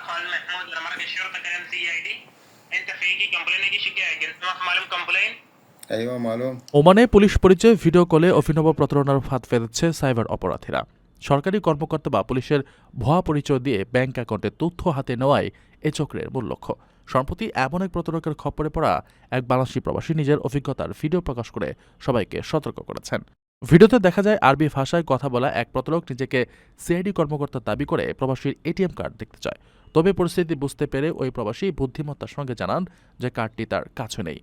خالد محمود لمركز الشرطه كلام CID. انت فيكي كومبلين يجي شكايه ما معلوم كومبلين. ايوه معلوم। ওমানে police পরিচয়ে video কলে অভিনব প্রতারণার ফাঁদ ফেলেছে সাইবার অপরাধীরা। সরকারি কর্মকর্তা বা পুলিশের ভুয়া পরিচয় দিয়ে ব্যাংক অ্যাকাউন্টের তথ্য হাতে নেওয়াই এ চক্রের মূল লক্ষ্য। সম্প্রতি এমন এক প্রতারকের খপ্পরে পড়া এক বাংলাদেশি প্রবাসী নিজের অভিজ্ঞতার ভিডিও প্রকাশ করে সবাইকে সতর্ক করেছেন। ভিডিওতে দেখা যায় আরবি ভাষায় কথা বলা এক প্রতারক নিজেকে সিআইডি কর্মকর্তা দাবি করে প্রবাসীর এটিএম কার্ড দেখতে চায়। তবে পরিস্থিতি বুঝতে পেরে ওই প্রবাসী বুদ্ধিমত্তার সঙ্গে জানান যে কার্ডটি তার কাছে নেই।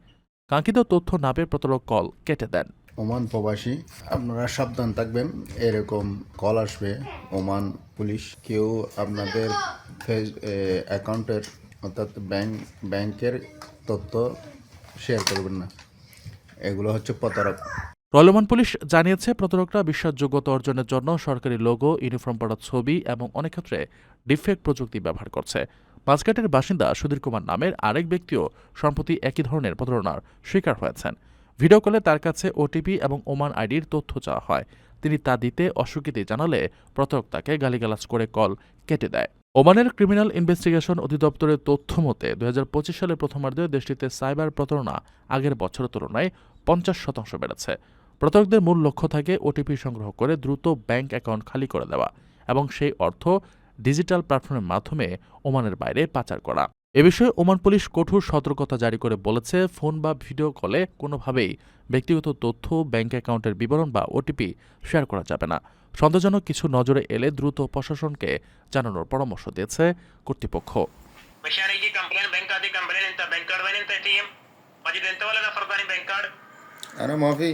কাঙ্ক্ষিত তথ্য না পেয়ে প্রতারক কল কেটে দেন। ওমান প্রবাসী, আপনারা সাবধান থাকবেন, এরকম কল আসবে ওমান পুলিশ। কেউ আপনাদের অ্যাকাউন্টের অর্থাৎ ব্যাংকের তথ্য শেয়ার করবেন না, এগুলো হচ্ছে প্রতারক। রয়্যাল পুলিশ জানিয়েছে প্রতারকরা বিশ্বাসযোগ্যতা অর্জনের জন্য সরকারি লোগো, ইউনিফর্ম পরা ছবি এবং অনেক ক্ষেত্রে ডিফেক্ট প্রযুক্তি ব্যবহার করছে। পাঁচঘাটের বাসিন্দা সুধীর কুমার নামের আরেক ব্যক্তিও সম্প্রতি একই ধরনের প্রতারণার শিকার হয়েছেন। ভিডিও কলে তার কাছে ওটিপি এবং ওমান আইডির তথ্য চাওয়া হয়। তিনি তা দিতে অস্বীকৃতি জানালে প্রতারক তাকে গালিগালাজ করে কল কেটে দেয়। ওমানের ক্রিমিনাল ইনভেস্টিগেশন অধিদপ্তরের তথ্য মতে 2025 সালের প্রথমার্ধে দেশটিতে সাইবার প্রতারণা আগের বছরের তুলনায় 50% বেড়েছে। প্রতারকদের মূল লক্ষ্য থাকে ওটিপি সংগ্রহ করে দ্রুত ব্যাংক অ্যাকাউন্ট খালি করে দেওয়া এবং সেই অর্থ ডিজিটাল প্ল্যাটফর্মের মাধ্যমে ওমানের বাইরে পাচার করা। এ বিষয়ে ওমান পুলিশ কঠোর সতর্কতা জারি করে বলেছে, ফোন বা ভিডিও কলে কোনোভাবেই ব্যক্তিগত তথ্য, ব্যাংক অ্যাকাউন্টের বিবরণ বা ওটিপি শেয়ার করা যাবে না। সন্দেহজনক কিছু নজরে এলে দ্রুত প্রশাসনকে জানানোর পরামর্শ দিয়েছে কর্তৃপক্ষ। مشان يجي كومبلين بنك هذه كومبلين انت بنك كارد وين انت ATM واجد انت ولا نفر ثاني بنك كارد। আরে মাফি।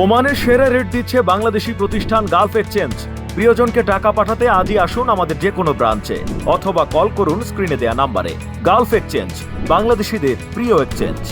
ওমানের সেরা রেট দিচ্ছে বাংলাদেশি প্রতিষ্ঠান গালফ এক্সচেঞ্জ। প্রিয়জনকে টাকা পাঠাতে আজই আসুন আমাদের যে কোনো ব্রাঞ্চে অথবা কল করুন স্ক্রিনে দেয়া নাম্বারে। গালফ এক্সচেঞ্জ, বাংলাদেশিদের প্রিয় এক্সচেঞ্জ।